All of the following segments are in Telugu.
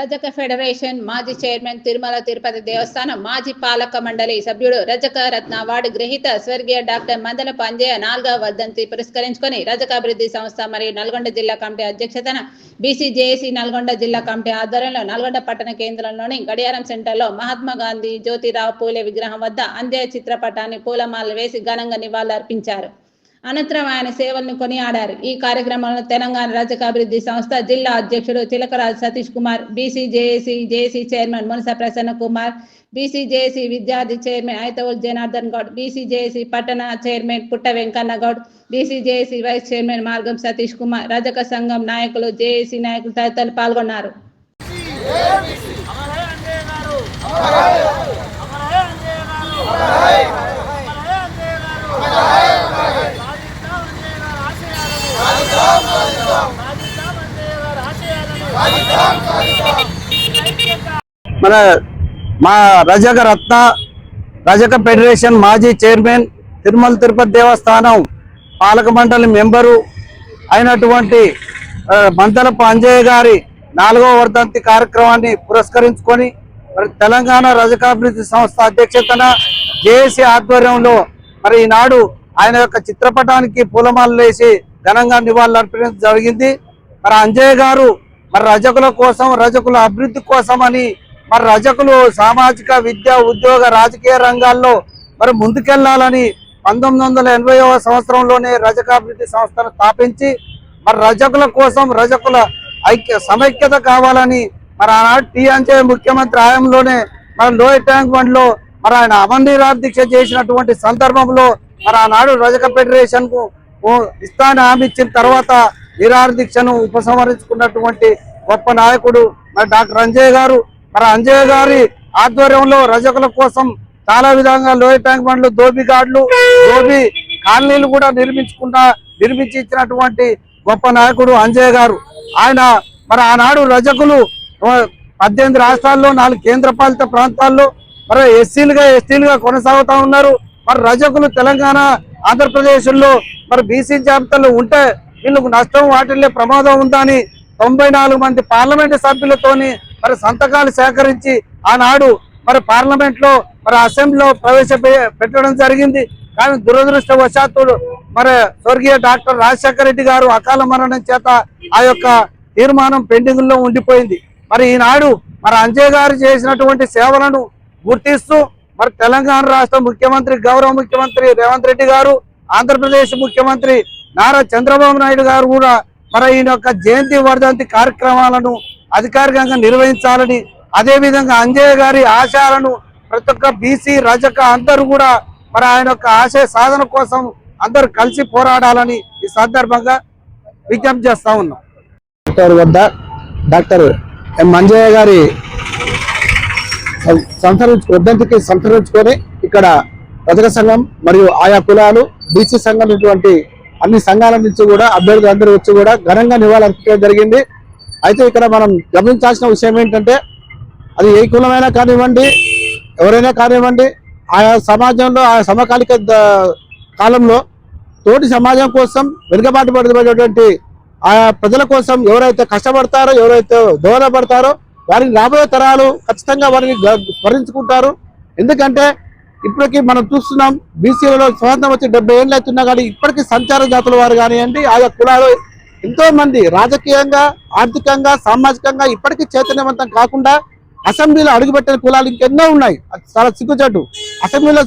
రజక ఫెడరేషన్ మాజీ చైర్మన్, తిరుమల తిరుపతి దేవస్థానం మాజీ పాలక మండలి సభ్యుడు, రజక రత్న అవార్డు గ్రహీత స్వర్గీయ డాక్టర్ మందలపు అంజయ్య 4వ వర్ధంతి పురస్కరించుకొని రజక అభివృద్ధి సంస్థ మరియు నల్గొండ జిల్లా కమిటీ అధ్యక్షతన బీసీజేఏసీ నల్గొండ జిల్లా కమిటీ ఆధ్వర్యంలో నల్గొండ పట్టణ కేంద్రంలోని గడియారం సెంటర్లో మహాత్మా గాంధీ జ్యోతిరావు పూలే విగ్రహం వద్ద అంజయ్య చిత్రపటాన్ని పూలమాలలు వేసి ఘనంగా నివాళులర్పించారు. అనంతరం ఆయన సేవలను కొనియాడారు. ఈ కార్యక్రమంలో తెలంగాణ రజక అభివృద్ధి సంస్థ జిల్లా అధ్యక్షుడు Chilakaraju Satish Kumar, BCJAC chairman Munasa Prasanna Kumar, BCJAC విద్యార్థి చైర్మన్ ఐతవుల్ జనార్దన్ గౌడ్, బీసీజేఏసీ పట్టణ chairman Putta Venkanna Goud, BCJAC vice chairman Margam Satish Kumar, రజక సంఘం నాయకులు, జేఏసీ నాయకులు తదితరులు పాల్గొన్నారు. మన మా రజక రత్న రజక ఫెడరేషన్ మాజీ చైర్మన్, తిరుమల తిరుపతి దేవస్థానం పాలక మండలి మెంబరు అయినటువంటి మందలపు అంజయ్య గారి 4వ వర్ధంతి కార్యక్రమాన్ని పురస్కరించుకొని తెలంగాణ రజకాభివృద్ధి సంస్థ అధ్యక్షతన జేఏసీ ఆధ్వర్యంలో మరి ఈనాడు ఆయన యొక్క చిత్రపటానికి పూలమాలలు వేసి ఘనంగా నివాళులు అర్పించడం జరిగింది. మరి అంజయ్య గారు మరి రజకుల కోసం, రజకుల అభివృద్ధి కోసం అని మరి రజకులు సామాజిక, విద్య, ఉద్యోగ, రాజకీయ రంగాల్లో మరి ముందుకెళ్లాలని 1980వ సంవత్సరంలోనే రజకాభివృద్ధి సంస్థను స్థాపించి మరి రజకుల కోసం, రజకుల సమైక్యత కావాలని మరి ఆనాడు టి అంజయ్య ముఖ్యమంత్రి హయాంలోనే మరి లోయర్ ట్యాంక్ బండ్లో మరి ఆయన అమరనిరాహార దీక్ష చేసినటువంటి సందర్భంలో మరి ఆనాడు రజక ఫెడరేషన్ కు ఇస్తాను హామీ ఇచ్చిన తర్వాత నిరాహార దీక్షను ఉపసంహరించుకున్నటువంటి గొప్ప నాయకుడు మరి డాక్టర్ అంజయ్య గారు. మరి అంజయ్య గారి ఆధ్వర్యంలో రజకుల కోసం చాలా విధంగా లోయర్ ట్యాంక్ బండ్లు, దోబి గార్డులు, దోబి కాలనీలు కూడా నిర్మించి ఇచ్చినటువంటి గొప్ప నాయకుడు అంజయ్య గారు. ఆయన మరి ఆనాడు రజకులు 18 రాష్ట్రాల్లో, 4 కేంద్రపాలిత ప్రాంతాల్లో మరి ఎస్టీలుగా కొనసాగుతా ఉన్నారు. మరి రజకులు తెలంగాణ, ఆంధ్రప్రదేశ్లో మరి బీసీ జాబితాలో ఉంటే వీళ్ళకు నష్టం వాటిల్లే ప్రమాదం ఉందని 94 మంది పార్లమెంటు సభ్యులతోని మరి సంతకాలు సేకరించి ఆనాడు మరి పార్లమెంట్ లో మరి అసెంబ్లీలో ప్రవేశపెట్టడం జరిగింది. కానీ దురదృష్టవశాత్తు మరి స్వర్గీయ డాక్టర్ రాజశేఖర రెడ్డి గారు అకాల మరణం చేత ఆ యొక్క తీర్మానం పెండింగ్ లో ఉండిపోయింది. మరి ఈనాడు మరి అంజయ్య గారు చేసినటువంటి సేవలను గుర్తిస్తూ మరి తెలంగాణ రాష్ట్ర ముఖ్యమంత్రి, గౌరవ ముఖ్యమంత్రి రేవంత్ రెడ్డి గారు, ఆంధ్రప్రదేశ్ ముఖ్యమంత్రి నారా చంద్రబాబు నాయుడు గారు కూడా మరి ఈయన యొక్క జయంతి వర్ధంతి కార్యక్రమాలను అధికారికంగా నిర్వహించాలని, అదేవిధంగా అంజయ్య గారి ఆశయాలను ప్రతి ఒక్క బీసీ, రజక అందరూ కూడా మరి ఆయన యొక్క ఆశయ సాధన కోసం అందరూ కలిసి పోరాడాలని ఈ సందర్భంగా విజ్ఞప్తి చేస్తా ఉన్నాం. వద్ద డాక్టర్ ఎం అంజయ్య గారి వర్ధంతికి సంతరించుకొని ఇక్కడ రజక సంఘం మరియు ఆయా కులాలు, బీసీ సంఘం ఇటువంటి అన్ని సంఘాల నుంచి కూడా అభ్యర్థులు అందరూ వచ్చి కూడా ఘనంగా నివాళులు అర్పించడం జరిగింది. అయితే ఇక్కడ మనం గమనించాల్సిన విషయం ఏంటంటే, అది ఏ కులమైనా కానివ్వండి, ఎవరైనా కానివ్వండి, ఆయా సమాజంలో, ఆయా సమకాలిక కాలంలో తోటి సమాజం కోసం వెనుకబాటు పడినటువంటి ఆయా ప్రజల కోసం ఎవరైతే కష్టపడతారో, ఎవరైతే దోహదపడతారో వారిని రాబోయే తరాలు ఖచ్చితంగా వారిని స్మరించుకుంటారు. ఎందుకంటే ఇప్పటికీ మనం చూస్తున్నాం, బీసీలలో స్వాతంత్రం వచ్చి 70 ఏళ్ళు అవుతున్నా కానీ ఇప్పటికీ సంచార జాతుల వారు కానివ్వండి, ఆయా కులాలు ఎంతో మంది రాజకీయంగా, ఆర్థికంగా, సామాజికంగా ఇప్పటికీ చైతన్యవంతం కాకుండా అసెంబ్లీలో అడుగుపెట్టిన కులాలు ఇంకెన్నో ఉన్నాయి. చాలా సిగ్గుచేటు. అసెంబ్లీలో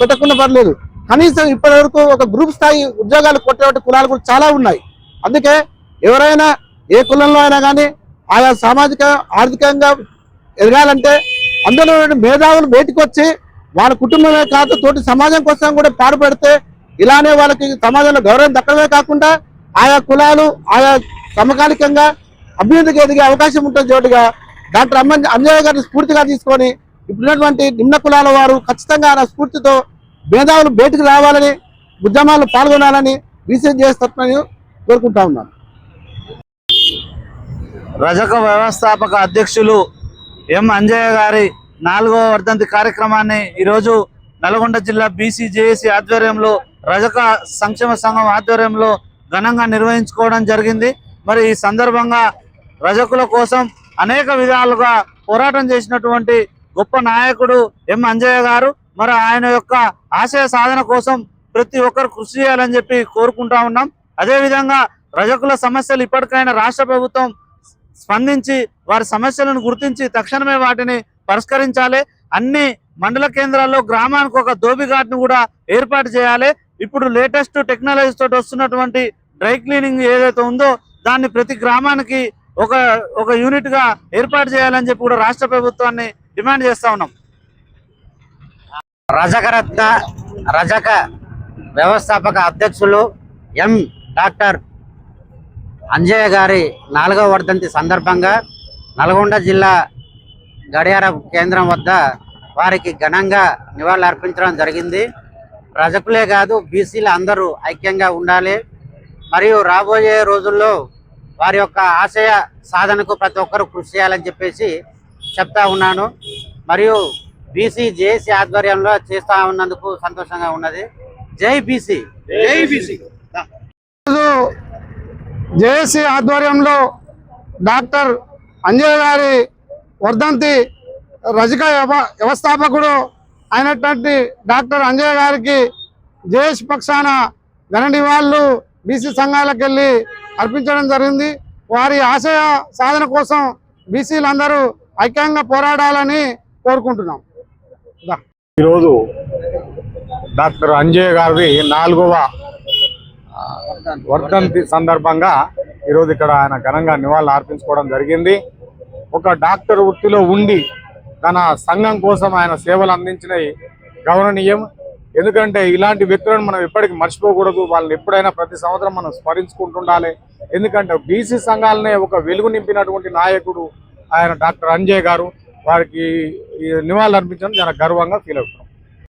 పెట్టకుండా పర్లేదు, కనీసం ఇప్పటి వరకు ఒక గ్రూప్ స్థాయి ఉద్యోగాలు కొట్టే కులాలు కూడా చాలా ఉన్నాయి. అందుకే ఎవరైనా ఏ కులంలో అయినా కానీ ఆయా సామాజిక, ఆర్థికంగా ఎదగాలంటే అందులో మేధావులు బయటకు వచ్చి వాళ్ళ కుటుంబమే కాదు తోటి సమాజం కోసం కూడా పాటుపడితే ఇలానే వాళ్ళకి సమాజంలో గౌరవం దక్కడమే కాకుండా ఆయా కులాలు ఆయా సమకాలికంగా అభివృద్ధికి ఎదిగే అవకాశం ఉంటుంది. జోటుగా డాక్టర్ అంజయ్య గారిని స్ఫూర్తిగా తీసుకొని ఇప్పుడున్నటువంటి నిమ్న కులాల వారు ఖచ్చితంగా ఆ స్ఫూర్తితో మేధావులు బయటకు రావాలని, ఉద్యమాల్లో పాల్గొనాలని రీసెర్చ్ చేస్తారని కోరుకుంటా ఉన్నాను. రజక వ్యవస్థాపక అధ్యక్షులు ఎం అంజయ్య గారి 4వ వర్ధంతి కార్యక్రమాన్ని ఈరోజు నల్గొండ జిల్లా బీసీజేఏసీ ఆధ్వర్యంలో, రజక సంక్షేమ సంఘం ఆధ్వర్యంలో ఘనంగా నిర్వహించుకోవడం జరిగింది. మరి ఈ సందర్భంగా రజకుల కోసం, అనేక విధాలుగా పోరాటం చేసినటువంటి గొప్ప నాయకుడు ఎం అంజయ్య గారు. మరి ఆయన యొక్క ఆశయ సాధన కోసం ప్రతి ఒక్కరు కృషి చేయాలని చెప్పి కోరుకుంటా ఉన్నాం. అదేవిధంగా రజకుల సమస్యలు ఇప్పటికైనా రాష్ట్ర ప్రభుత్వం స్పందించి వారి సమస్యలను గుర్తించి తక్షణమే వాటిని పరిష్కరించాలి. అన్ని మండల కేంద్రాల్లో గ్రామానికి ఒక ధోబిఘాట్ను కూడా ఏర్పాటు చేయాలి. ఇప్పుడు లేటెస్ట్ టెక్నాలజీ తోటి వస్తున్నటువంటి డ్రై క్లీనింగ్ ఏదైతే ఉందో దాన్ని ప్రతి గ్రామానికి ఒక యూనిట్ గా ఏర్పాటు చేయాలని చెప్పి కూడా రాష్ట్ర ప్రభుత్వాన్ని డిమాండ్ చేస్తా ఉన్నాం. రజక వ్యవస్థాపక అధ్యక్షులు డాక్టర్ అంజయ్య గారి 4వ వర్ధంతి సందర్భంగా నల్గొండ జిల్లా గడియార కేంద్రం వద్ద వారికి ఘనంగా నివాళులు అర్పించడం జరిగింది. రజకులే కాదు, బీసీలు అందరూ ఐక్యంగా ఉండాలి. మరియు రాబోయే రోజుల్లో వారి యొక్క ఆశయ సాధనకు ప్రతి ఒక్కరూ కృషి చేయాలని చెప్పేసి చెప్తా ఉన్నాను. మరియు బీసీ జేఏసీ ఆధ్వర్యంలో చేస్తా ఉన్నందుకు సంతోషంగా ఉన్నది. జై బీసీ. జేఏసీ ఆధ్వర్యంలో డాక్టర్ అంజయ్య గారి వర్ధంతి రజక వ్యవస్థాపకుడు అయినటువంటి డాక్టర్ అంజయ్య గారికి జేఏసీ పక్షాన ఘన నివాళులు బీసీ సంఘాలకు వెళ్ళి అర్పించడం జరిగింది. వారి ఆశయ సాధన కోసం బీసీలందరూ ఐక్యంగా పోరాడాలని కోరుకుంటున్నాం. ఈరోజు డాక్టర్ అంజయ్య గారి 4వ వర్ధంతి సందర్భంగా ఈరోజు ఇక్కడ ఆయన ఘనంగా నివాళులు అర్పించుకోవడం జరిగింది. ఒక డాక్టర్ వృత్తిలో ఉండి తన సంఘం కోసం ఆయన సేవలు అందించినవి గౌరవనీయం. ఎందుకంటే ఇలాంటి వ్యక్తులను మనం ఎప్పటికీ మర్చిపోకూడదు. వాళ్ళని ఎప్పుడైనా ప్రతి సంవత్సరం మనం స్మరించుకుంటుండాలి. ఎందుకంటే బీసీ సంఘాలనే ఒక వెలుగు నింపినటువంటి నాయకుడు ఆయన డాక్టర్ అంజయ్య గారు. వారికి నివాళులు అర్పించడం చాలా గర్వంగా ఫీల్ అవుతున్నాం.